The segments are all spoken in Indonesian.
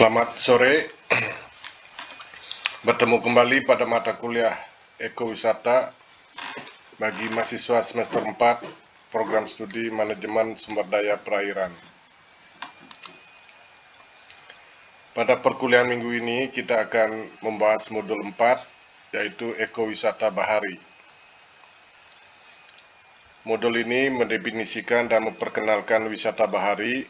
Selamat sore, bertemu kembali pada mata kuliah Ekowisata bagi mahasiswa semester 4 program studi manajemen sumber daya perairan. Pada perkuliahan minggu ini kita akan membahas modul 4 yaitu Ekowisata Bahari. Modul ini mendefinisikan dan memperkenalkan wisata bahari,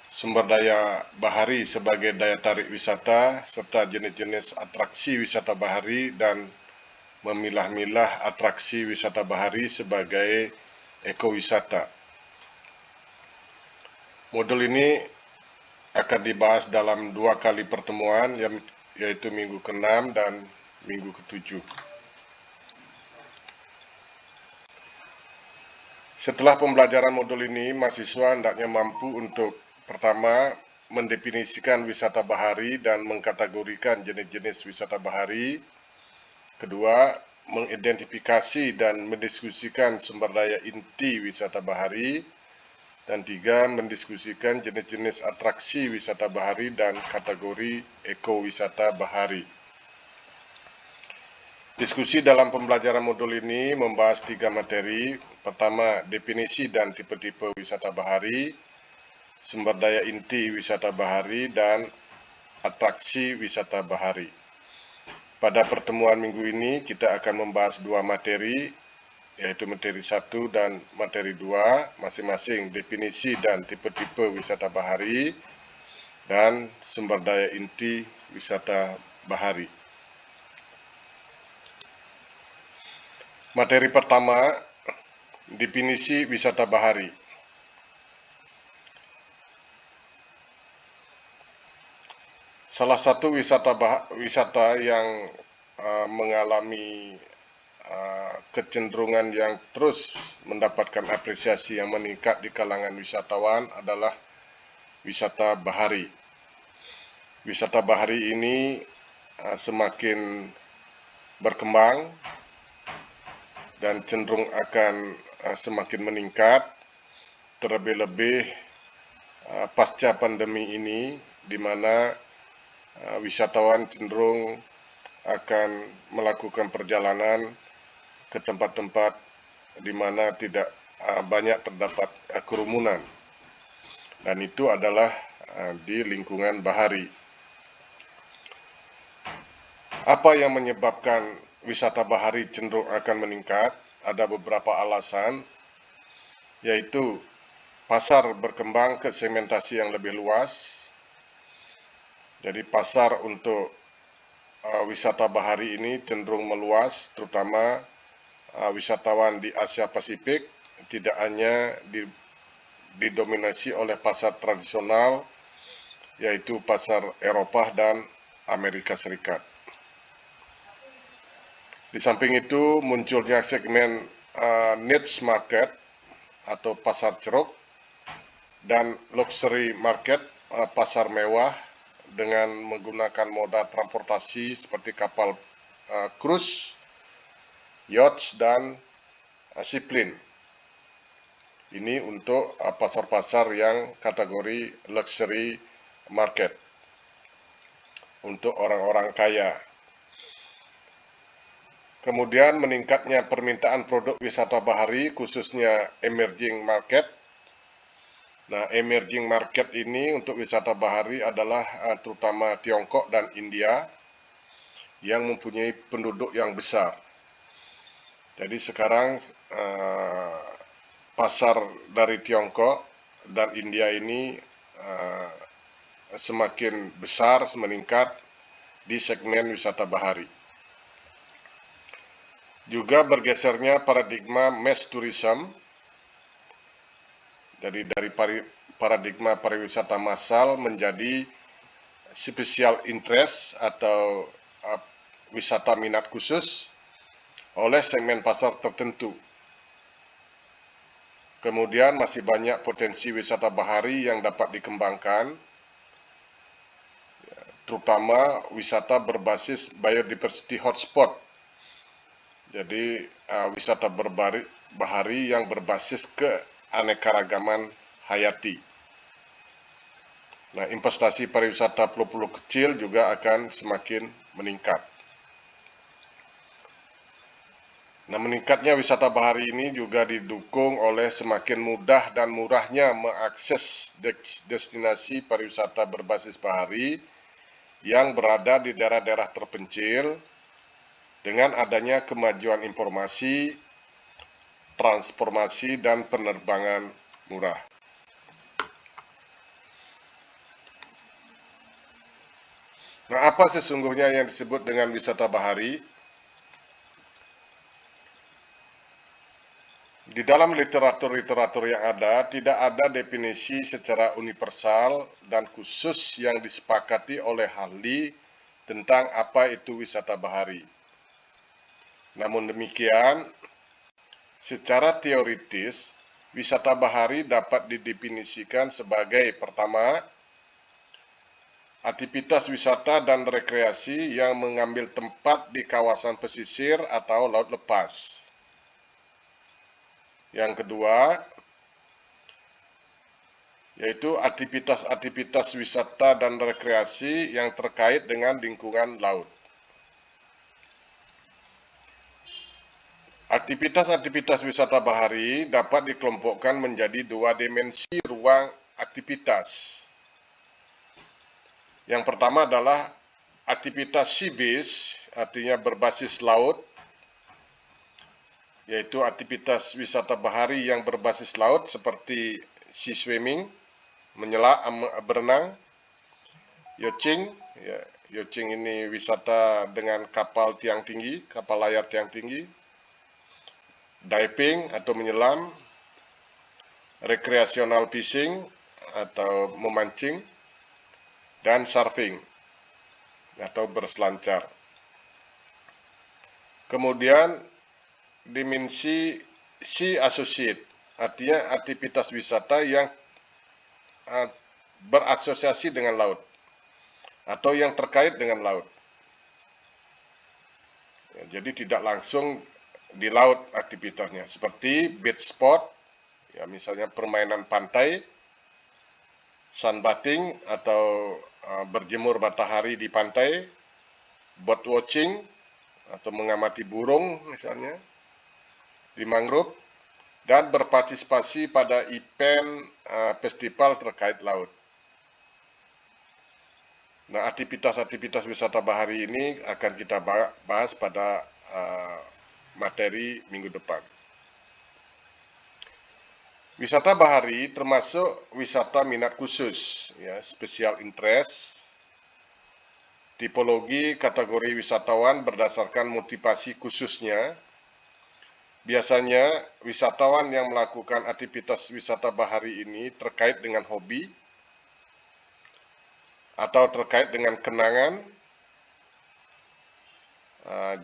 sumber daya bahari sebagai daya tarik wisata, serta jenis-jenis atraksi wisata bahari dan memilah-milah atraksi wisata bahari sebagai ekowisata. Modul ini akan dibahas dalam 2 kali pertemuan, yaitu minggu ke-6 dan minggu ke-7. Setelah pembelajaran modul ini, mahasiswa hendaknya mampu untuk pertama, mendefinisikan wisata bahari dan mengkategorikan jenis-jenis wisata bahari. Kedua, mengidentifikasi dan mendiskusikan sumber daya inti wisata bahari. Dan tiga, mendiskusikan jenis-jenis atraksi wisata bahari dan kategori ekowisata bahari. Diskusi dalam pembelajaran modul ini membahas 3 materi. Pertama, definisi dan tipe-tipe wisata bahari, sumber daya inti wisata bahari, dan atraksi wisata bahari. Pada pertemuan minggu ini kita akan membahas 2 materi, yaitu materi 1 dan materi 2, masing-masing definisi dan tipe-tipe wisata bahari dan sumber daya inti wisata bahari. Materi pertama, definisi wisata bahari. Salah satu wisata yang mengalami kecenderungan yang terus mendapatkan apresiasi yang meningkat di kalangan wisatawan adalah wisata bahari. Wisata bahari ini semakin berkembang dan cenderung akan semakin meningkat, terlebih-lebih pasca pandemi ini, di mana wisatawan cenderung akan melakukan perjalanan ke tempat-tempat di mana tidak banyak terdapat kerumunan, dan itu adalah di lingkungan bahari. Apa yang menyebabkan wisata bahari cenderung akan meningkat? Ada beberapa alasan, yaitu pasar berkembang ke segmentasi yang lebih luas. Jadi pasar untuk wisata bahari ini cenderung meluas, terutama wisatawan di Asia Pasifik, tidak hanya didominasi oleh pasar tradisional, yaitu pasar Eropa dan Amerika Serikat. Di samping itu, munculnya segmen niche market atau pasar ceruk dan luxury market, pasar mewah, dengan menggunakan moda transportasi seperti kapal cruise, yachts, dan seaplane. Ini untuk pasar-pasar yang kategori luxury market, untuk orang-orang kaya. Kemudian meningkatnya permintaan produk wisata bahari, khususnya emerging market. Nah, emerging market ini untuk wisata bahari adalah terutama Tiongkok dan India yang mempunyai penduduk yang besar. Jadi sekarang pasar dari Tiongkok dan India ini semakin besar, meningkat di segmen wisata bahari. Juga bergesernya paradigma mass tourism, jadi dari paradigma pariwisata massal menjadi special interest atau wisata minat khusus oleh segmen pasar tertentu. Kemudian masih banyak potensi wisata bahari yang dapat dikembangkan, terutama wisata berbasis biodiversity hotspot. Jadi wisata bahari yang berbasis keanekaragaman hayati. Nah, investasi pariwisata pulau-pulau kecil juga akan semakin meningkat. Nah, meningkatnya wisata bahari ini juga didukung oleh semakin mudah dan murahnya mengakses destinasi pariwisata berbasis bahari yang berada di daerah-daerah terpencil dengan adanya kemajuan informasi, transformasi, dan penerbangan murah. Nah, apa sesungguhnya yang disebut dengan wisata bahari? Di dalam literatur-literatur yang ada, tidak ada definisi secara universal dan khusus yang disepakati oleh ahli tentang apa itu wisata bahari. Namun demikian, secara teoritis, wisata bahari dapat didefinisikan sebagai pertama, aktivitas wisata dan rekreasi yang mengambil tempat di kawasan pesisir atau laut lepas. Yang kedua, yaitu aktivitas-aktivitas wisata dan rekreasi yang terkait dengan lingkungan laut. Aktivitas-aktivitas wisata bahari dapat dikelompokkan menjadi dua dimensi ruang aktivitas. Yang pertama adalah aktivitas sea-based, artinya berbasis laut, yaitu aktivitas wisata bahari yang berbasis laut seperti sea swimming, menyelam, berenang, yachting. Yachting ini wisata dengan kapal tiang tinggi, kapal layar tiang tinggi, diving atau menyelam, recreational fishing atau memancing, dan surfing atau berselancar. Kemudian dimensi sea associate, artinya aktivitas wisata yang berasosiasi dengan laut atau yang terkait dengan laut. Jadi tidak langsung di laut aktivitasnya, seperti beach sport, ya misalnya permainan pantai, sunbathing atau berjemur matahari di pantai, bird watching atau mengamati burung misalnya di mangrove, dan berpartisipasi pada event festival terkait laut. Nah, aktivitas-aktivitas wisata bahari ini akan kita bahas pada materi minggu depan. Wisata bahari termasuk wisata minat khusus, ya, special interest. Tipologi kategori wisatawan berdasarkan motivasi khususnya. Biasanya wisatawan yang melakukan aktivitas wisata bahari ini terkait dengan hobi atau terkait dengan kenangan,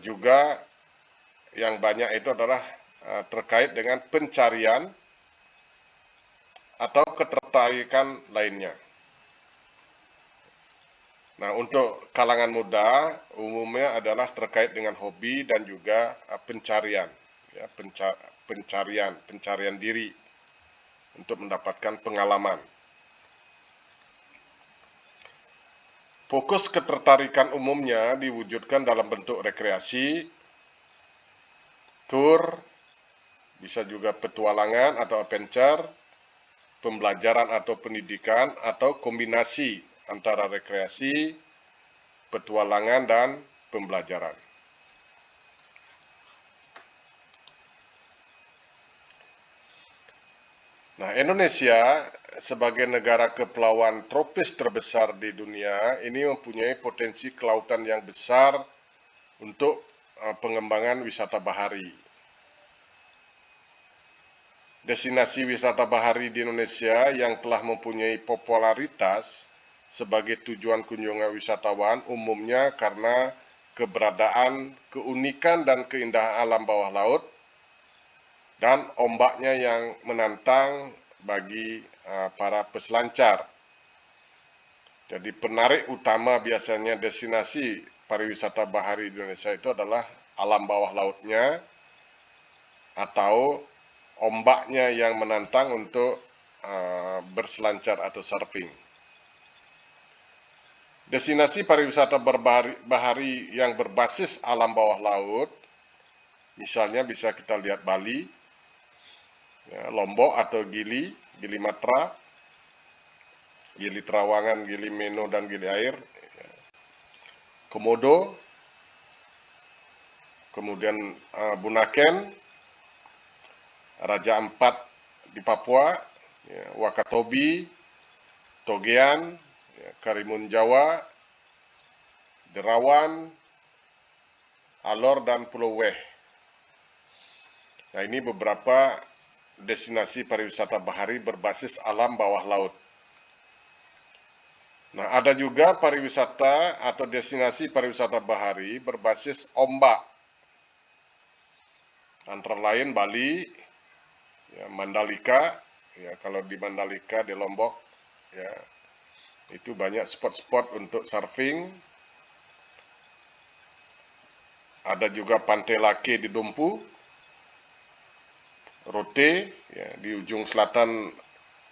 juga yang banyak itu adalah terkait dengan pencarian atau ketertarikan lainnya. Nah, untuk kalangan muda umumnya adalah terkait dengan hobi dan juga pencarian, ya, pencarian diri untuk mendapatkan pengalaman. Fokus ketertarikan umumnya diwujudkan dalam bentuk rekreasi, tur, bisa juga petualangan atau adventure, pembelajaran atau pendidikan, atau kombinasi antara rekreasi, petualangan, dan pembelajaran. Nah, Indonesia sebagai negara kepulauan tropis terbesar di dunia ini mempunyai potensi kelautan yang besar untuk pengembangan wisata bahari. Destinasi wisata bahari di Indonesia yang telah mempunyai popularitas sebagai tujuan kunjungan wisatawan umumnya karena keberadaan, keunikan, dan keindahan alam bawah laut, dan ombaknya yang menantang bagi para peselancar. Jadi penarik utama biasanya destinasi pariwisata bahari di Indonesia itu adalah alam bawah lautnya atau ombaknya yang menantang untuk berselancar atau surfing. Destinasi pariwisata berbahari yang berbasis alam bawah laut, misalnya bisa kita lihat Bali, ya, Lombok atau Gili, Gili Matra, Gili Trawangan, Gili Meno, dan Gili Air, Komodo, kemudian Bunaken, Raja Ampat di Papua, ya, Wakatobi, Togean, ya, Karimun Jawa, Derawan, Alor, dan Pulau Weh. Nah, ini beberapa destinasi pariwisata bahari berbasis alam bawah laut. Nah, ada juga pariwisata atau destinasi pariwisata bahari berbasis ombak. Antara lain Bali, ya, Mandalika, ya, kalau di Mandalika di Lombok, ya, itu banyak spot-spot untuk surfing. Ada juga Pantai Lake di Dompu, Rote, ya, di ujung selatan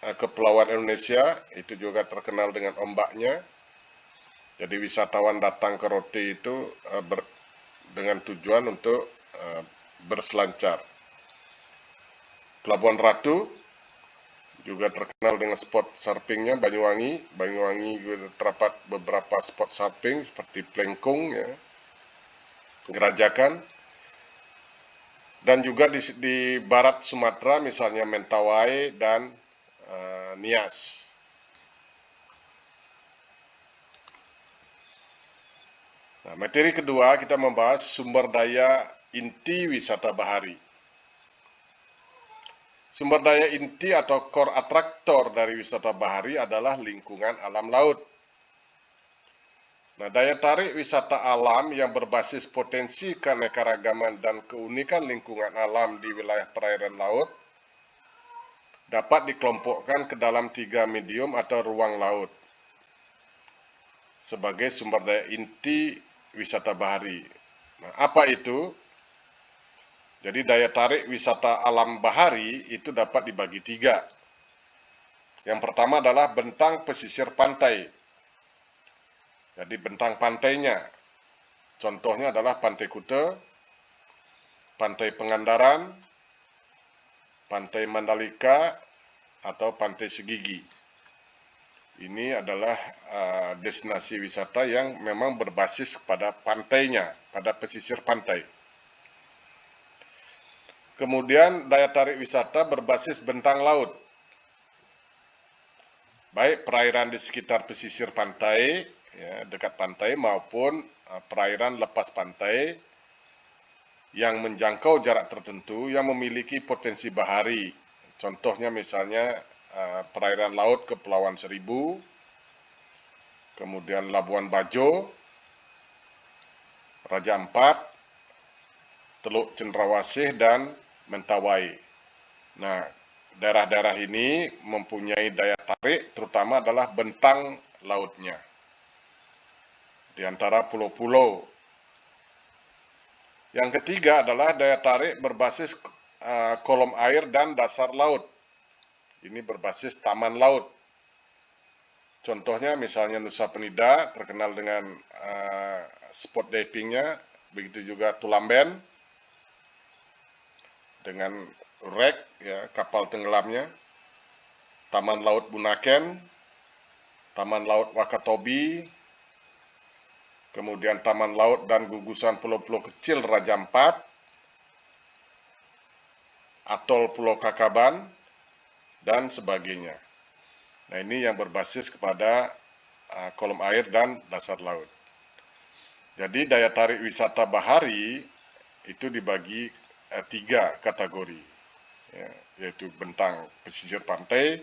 Kepulauan Indonesia, itu juga terkenal dengan ombaknya. Jadi wisatawan datang ke Rote itu dengan tujuan untuk berselancar. Pelabuhan Ratu juga terkenal dengan spot surfingnya. Banyuwangi juga terdapat beberapa spot surfing seperti Plengkung, ya, Gerajakan, dan juga di barat Sumatera misalnya Mentawai dan Nias. Nah, materi kedua kita membahas sumber daya inti wisata bahari. Sumber daya inti atau core atraktor dari wisata bahari adalah lingkungan alam laut. Nah, daya tarik wisata alam yang berbasis potensi keanekaragaman dan keunikan lingkungan alam di wilayah perairan laut dapat dikelompokkan ke dalam 3 medium atau ruang laut sebagai sumber daya inti wisata bahari. Nah, apa itu? Jadi daya tarik wisata alam bahari itu dapat dibagi 3. Yang pertama adalah bentang pesisir pantai. Jadi bentang pantainya, contohnya adalah Pantai Kuta, Pantai Pengandaran, Pantai Mandalika, atau Pantai Segigi. Ini adalah destinasi wisata yang memang berbasis pada pantainya, pada pesisir pantai. Kemudian daya tarik wisata berbasis bentang laut. Baik perairan di sekitar pesisir pantai, ya, dekat pantai, maupun perairan lepas pantai yang menjangkau jarak tertentu yang memiliki potensi bahari. Contohnya misalnya perairan laut Kepulauan Seribu, kemudian Labuan Bajo, Raja Ampat, Teluk Cendrawasih, dan Mentawai. Nah, daerah-daerah ini mempunyai daya tarik terutama adalah bentang lautnya. Di antara pulau-pulau. Yang ketiga adalah daya tarik berbasis kolom air dan dasar laut. Ini berbasis taman laut. Contohnya misalnya Nusa Penida terkenal dengan spot divingnya, begitu juga Tulamben dengan wreck, ya, kapal tenggelamnya, Taman Laut Bunaken, Taman Laut Wakatobi, kemudian Taman Laut dan Gugusan Pulau-Pulau Kecil Raja Ampat, Atol Pulau Kakaban, dan sebagainya. Nah, ini yang berbasis kepada kolom air dan dasar laut. Jadi daya tarik wisata bahari itu dibagi 3 kategori, ya, yaitu bentang pesisir pantai,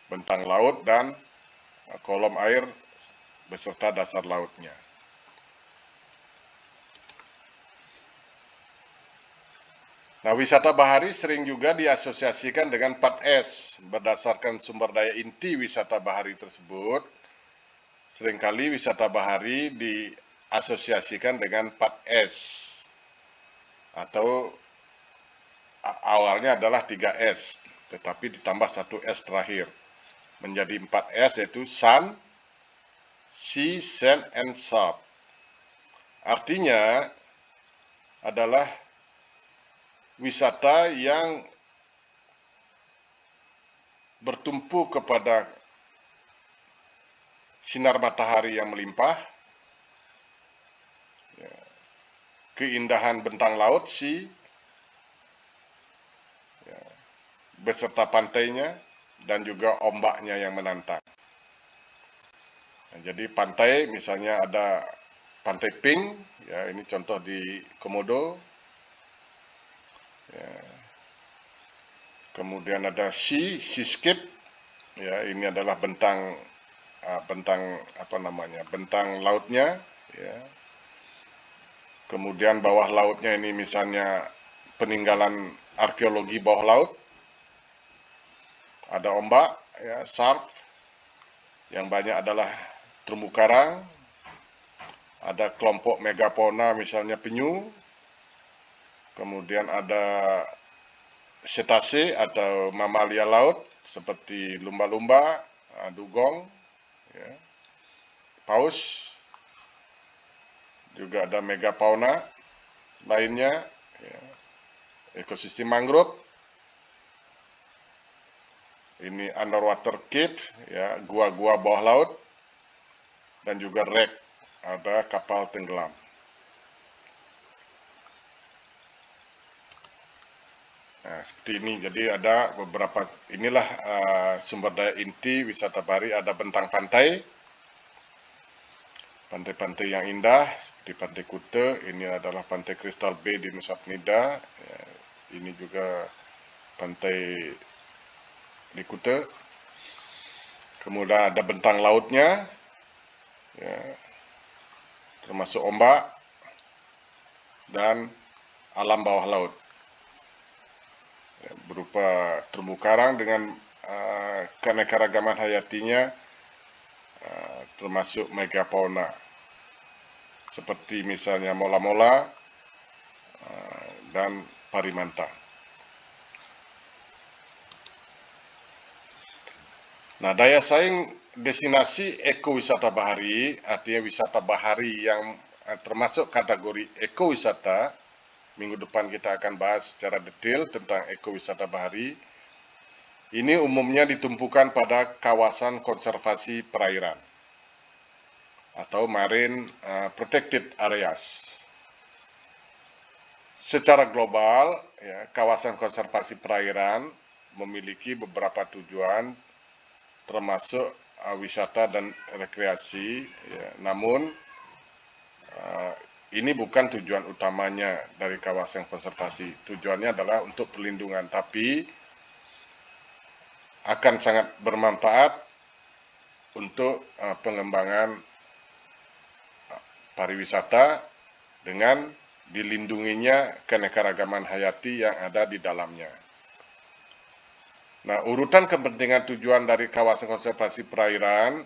bentang laut, dan kolom air beserta dasar lautnya. Nah, wisata bahari sering juga diasosiasikan dengan 4S. Berdasarkan sumber daya inti wisata bahari tersebut, seringkali wisata bahari diasosiasikan dengan 4S. Atau awalnya adalah 3S, tetapi ditambah 1S terakhir. Menjadi 4S, yaitu Sun, sea, sand, and salt. Artinya adalah wisata yang bertumpu kepada sinar matahari yang melimpah, keindahan bentang laut, sea, beserta pantainya, dan juga ombaknya yang menantang. Nah, jadi pantai, misalnya ada Pantai Pink, ya ini contoh di Komodo. Ya. Kemudian ada seascape, ya ini adalah bentang bentang lautnya, ya. Kemudian bawah lautnya ini misalnya peninggalan arkeologi bawah laut. Ada ombak, ya, surf, yang banyak adalah terumbu karang. Ada kelompok megafauna misalnya penyu. Kemudian ada cetacea atau mamalia laut seperti lumba-lumba, dugong, ya, paus. Juga ada megafauna lainnya, ya. Ekosistem mangrove. Ini underwater cave, ya, gua-gua bawah laut. Dan juga wreck, ada kapal tenggelam. Nah, seperti ini. Jadi ada beberapa, inilah sumber daya inti wisata bahari. Ada bentang pantai, pantai-pantai yang indah seperti Pantai Kuta. Ini adalah Pantai Crystal Bay di Nusa Penida. Ya, ini juga pantai di Kuta. Kemudian ada bentang lautnya, ya, termasuk ombak dan alam bawah laut, ya, berupa terumbu karang dengan keanekaragaman hayatinya, termasuk megafauna seperti misalnya mola-mola dan parimanta. Nah, daya saing destinasi ekowisata bahari, artinya wisata bahari yang termasuk kategori ekowisata. Minggu depan kita akan bahas secara detail tentang ekowisata bahari. Ini umumnya ditumpukan pada kawasan konservasi perairan atau marine protected areas. Secara global, ya, kawasan konservasi perairan memiliki beberapa tujuan, termasuk wisata dan rekreasi, ya. Namun ini bukan tujuan utamanya dari kawasan konservasi. Tujuannya adalah untuk perlindungan, tapi akan sangat bermanfaat untuk pengembangan pariwisata dengan dilindunginya keanekaragaman hayati yang ada di dalamnya. Nah, urutan kepentingan tujuan dari kawasan konservasi perairan,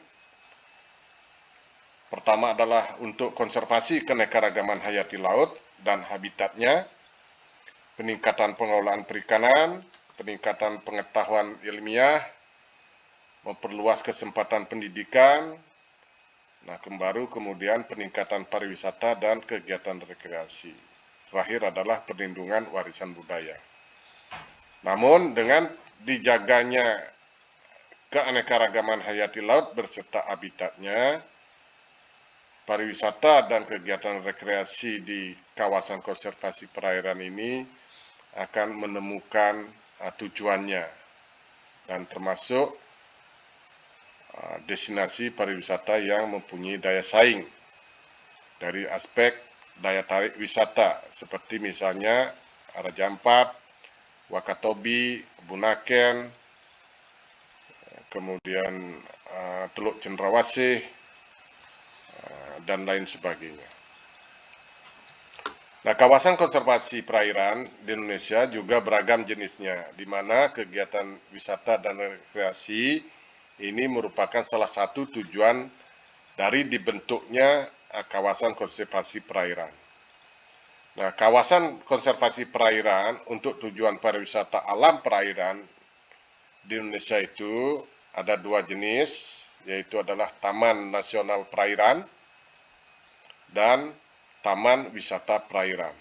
pertama adalah untuk konservasi keanekaragaman hayati laut dan habitatnya, peningkatan pengelolaan perikanan, peningkatan pengetahuan ilmiah, memperluas kesempatan pendidikan, nah kemudian peningkatan pariwisata dan kegiatan rekreasi. Terakhir adalah perlindungan warisan budaya. Namun dengan dijaganya keanekaragaman hayati laut beserta habitatnya, pariwisata dan kegiatan rekreasi di kawasan konservasi perairan ini akan menemukan tujuannya, dan termasuk destinasi pariwisata yang mempunyai daya saing dari aspek daya tarik wisata, seperti misalnya Raja Ampat, Wakatobi, Bunaken, kemudian Teluk Cendrawasih, dan lain sebagainya. Nah, kawasan konservasi perairan di Indonesia juga beragam jenisnya, di mana kegiatan wisata dan rekreasi ini merupakan salah satu tujuan dari dibentuknya kawasan konservasi perairan. Nah, kawasan konservasi perairan untuk tujuan pariwisata alam perairan di Indonesia itu ada dua jenis, yaitu adalah Taman Nasional Perairan dan Taman Wisata Perairan.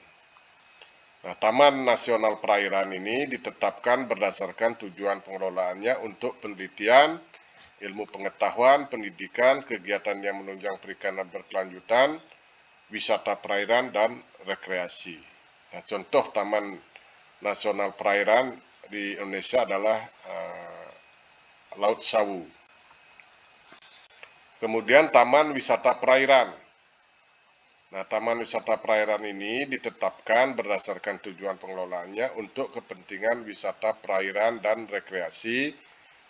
Nah, Taman Nasional Perairan ini ditetapkan berdasarkan tujuan pengelolaannya untuk penelitian, ilmu pengetahuan, pendidikan, kegiatan yang menunjang perikanan berkelanjutan, wisata perairan, dan rekreasi. Nah, contoh Taman Nasional Perairan di Indonesia adalah Laut Sawu. Kemudian Taman Wisata Perairan. Nah, Taman Wisata Perairan ini ditetapkan berdasarkan tujuan pengelolaannya untuk kepentingan wisata perairan dan rekreasi,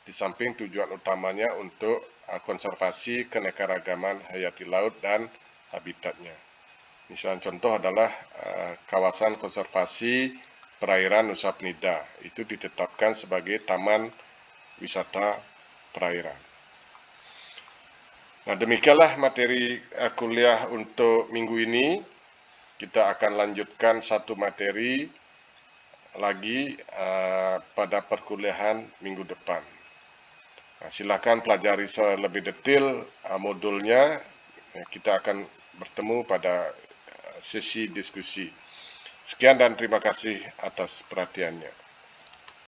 di samping tujuan utamanya untuk konservasi keanekaragaman hayati laut dan habitatnya. Misalnya contoh adalah kawasan konservasi perairan Nusa Penida, itu ditetapkan sebagai Taman Wisata Perairan. Nah, demikianlah materi kuliah untuk minggu ini. Kita akan lanjutkan satu materi lagi pada perkuliahan minggu depan. Nah, silakan pelajari lebih detail modulnya. Kita akan bertemu pada sesi diskusi. Sekian dan terima kasih atas perhatiannya.